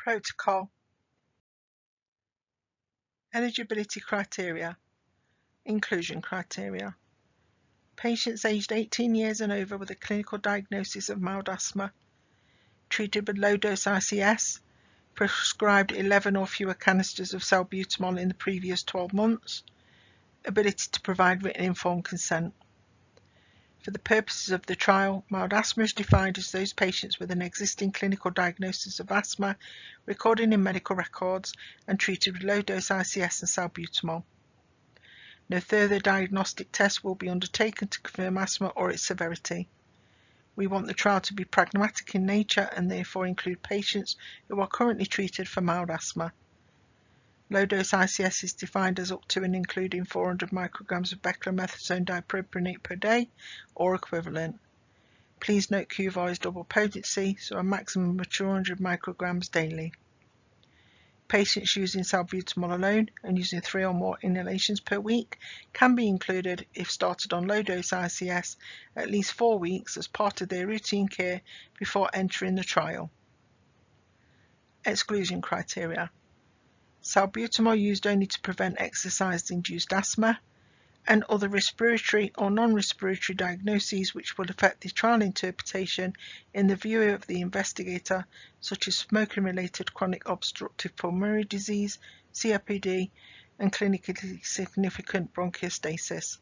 Protocol. Eligibility criteria. Inclusion criteria. Patients aged 18 years and over with a clinical diagnosis of mild asthma, treated with low-dose ICS, prescribed 11 or fewer canisters of salbutamol in the previous 12 months, ability to provide written informed consent. For the purposes of the trial, mild asthma is defined as those patients with an existing clinical diagnosis of asthma recorded in medical records and treated with low-dose ICS and salbutamol. No further diagnostic tests will be undertaken to confirm asthma or its severity. We want the trial to be pragmatic in nature and therefore include patients who are currently treated for mild asthma. Low-dose ICS is defined as up to and including 400 micrograms of beclomethasone dipropionate per day or equivalent. Please note QVAR is double potency, so a maximum of 200 micrograms daily. Patients using salbutamol alone and using 3 or more inhalations per week can be included if started on low-dose ICS at least 4 weeks as part of their routine care before entering the trial. Exclusion criteria. Salbutamol used only to prevent exercise-induced asthma, and other respiratory or non-respiratory diagnoses which will affect the trial interpretation in the view of the investigator, such as smoking-related chronic obstructive pulmonary disease, COPD, and clinically significant bronchiectasis,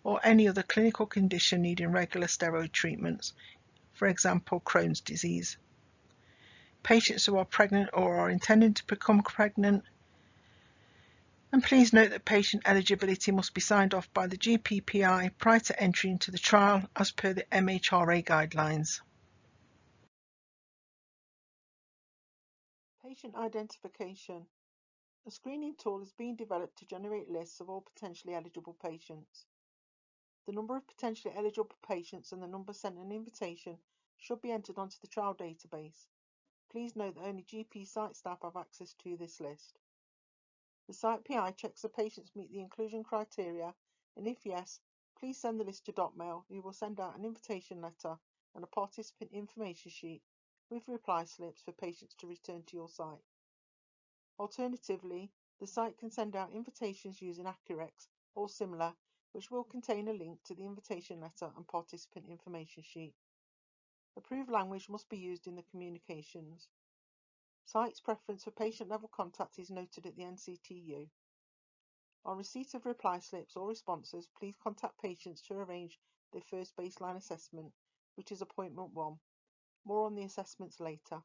or any other clinical condition needing regular steroid treatments, for example Crohn's disease. Patients who are pregnant or are intending to become pregnant. And please note that patient eligibility must be signed off by the GPPI prior to entry into the trial as per the MHRA guidelines. Patient identification. A screening tool is being developed to generate lists of all potentially eligible patients. The number of potentially eligible patients and the number sent an invitation should be entered onto the trial database. Please note that only GP site staff have access to this list. The site PI checks the patients meet the inclusion criteria, and if yes, please send the list to DocMail, who will send out an invitation letter and a participant information sheet with reply slips for patients to return to your site. Alternatively, the site can send out invitations using Accurex or similar, which will contain a link to the invitation letter and participant information sheet. Approved language must be used in the communications. Site's preference for patient-level contact is noted at the NCTU. On receipt of reply slips or responses, please contact patients to arrange their first baseline assessment, which is appointment 1. More on the assessments later.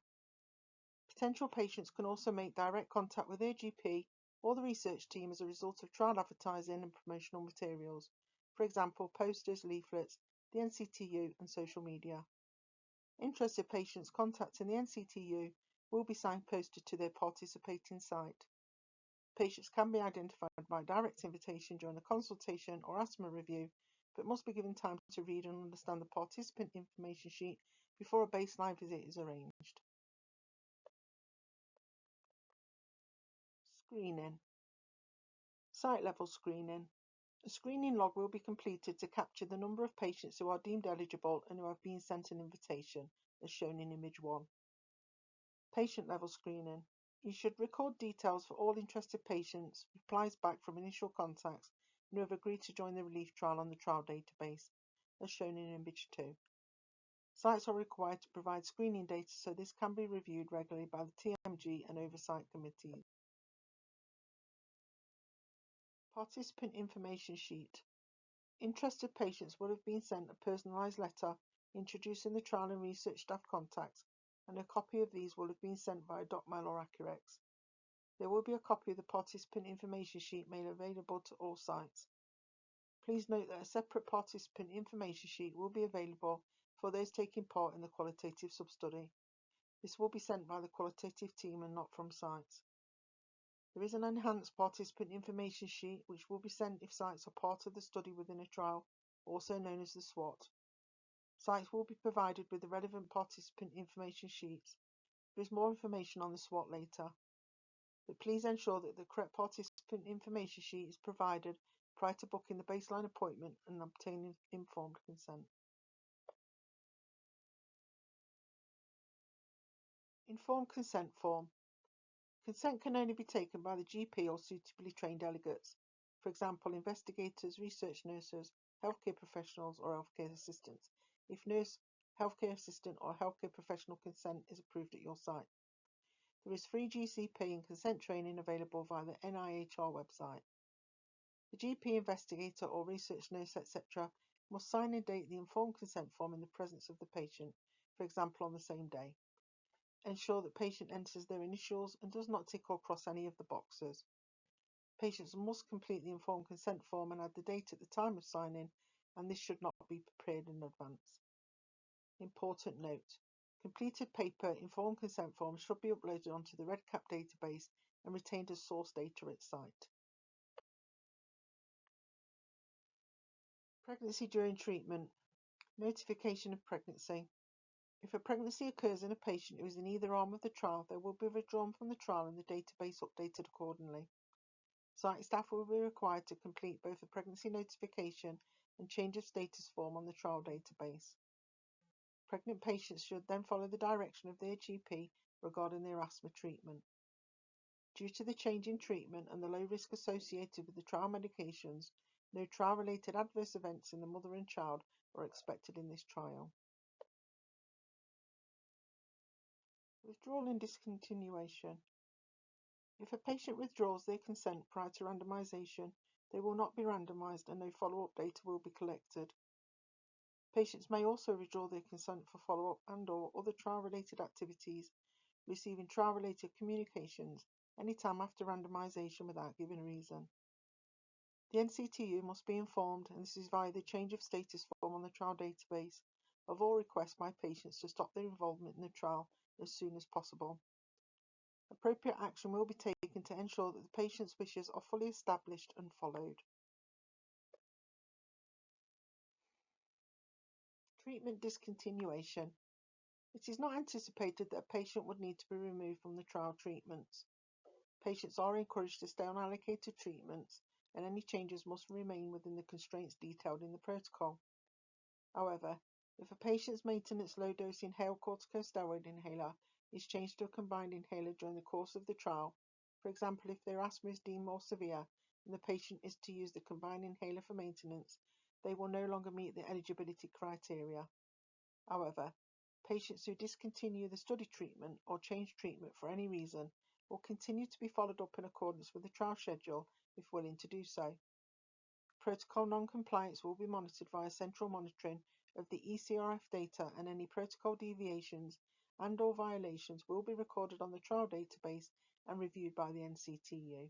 Potential patients can also make direct contact with their GP or the research team as a result of trial advertising and promotional materials, for example, posters, leaflets, the NCTU, and social media. Interested patients contacting the NCTU will be signposted to their participating site. Patients can be identified by direct invitation during the consultation or asthma review, but must be given time to read and understand the participant information sheet before a baseline visit is arranged. Screening. Site-level screening. A screening log will be completed to capture the number of patients who are deemed eligible and who have been sent an invitation, as shown in Image 1. Patient-level screening. You should record details for all interested patients, replies back from initial contacts, and who have agreed to join the relief trial on the trial database, as shown in Image 2. Sites are required to provide screening data, so this can be reviewed regularly by the TMG and oversight committees. Participant information sheet. Interested patients will have been sent a personalised letter introducing the trial and research staff contacts, and a copy of these will have been sent via DocMail or Accurex. There will be a copy of the participant information sheet made available to all sites. Please note that a separate participant information sheet will be available for those taking part in the qualitative sub-study. This will be sent by the qualitative team and not from sites. There is an enhanced participant information sheet which will be sent if sites are part of the study within a trial, also known as the SWOT. Sites will be provided with the relevant participant information sheets. There is more information on the SWOT later. But please ensure that the correct participant information sheet is provided prior to booking the baseline appointment and obtaining informed consent. Informed consent form. Consent can only be taken by the GP or suitably trained delegates, for example, investigators, research nurses, healthcare professionals, or healthcare assistants, if nurse, healthcare assistant, or healthcare professional consent is approved at your site. There is free GCP and consent training available via the NIHR website. The GP, investigator, or research nurse, etc., must sign and date the informed consent form in the presence of the patient, for example, on the same day. Ensure that patient enters their initials and does not tick or cross any of the boxes. Patients must complete the informed consent form and add the date at the time of signing, and this should not be prepared in advance. Important note: completed paper informed consent forms should be uploaded onto the REDCap database and retained as source data at site. Pregnancy during treatment. Notification of pregnancy. If a pregnancy occurs in a patient who is in either arm of the trial, they will be withdrawn from the trial and the database updated accordingly. Site staff will be required to complete both a pregnancy notification and change of status form on the trial database. Pregnant patients should then follow the direction of their GP regarding their asthma treatment. Due to the change in treatment and the low risk associated with the trial medications, no trial-related adverse events in the mother and child are expected in this trial. Withdrawal and discontinuation. If a patient withdraws their consent prior to randomization, they will not be randomized and no follow-up data will be collected. Patients may also withdraw their consent for follow-up and/or other trial-related activities, receiving trial-related communications anytime after randomization without giving a reason. The NCTU must be informed, and this is via the change of status form on the trial database, of all requests by patients to stop their involvement in the trial as soon as possible. Appropriate action will be taken to ensure that the patient's wishes are fully established and followed. Treatment discontinuation. It is not anticipated that a patient would need to be removed from the trial treatments. Patients are encouraged to stay on allocated treatments, and any changes must remain within the constraints detailed in the protocol. However, if a patient's maintenance low-dose inhaled corticosteroid inhaler is changed to a combined inhaler during the course of the trial, for example, if their asthma is deemed more severe and the patient is to use the combined inhaler for maintenance, they will no longer meet the eligibility criteria. However, patients who discontinue the study treatment or change treatment for any reason will continue to be followed up in accordance with the trial schedule if willing to do so. Protocol non-compliance will be monitored via central monitoring of the ECRF data, and any protocol deviations and/or violations will be recorded on the trial database and reviewed by the NCTU.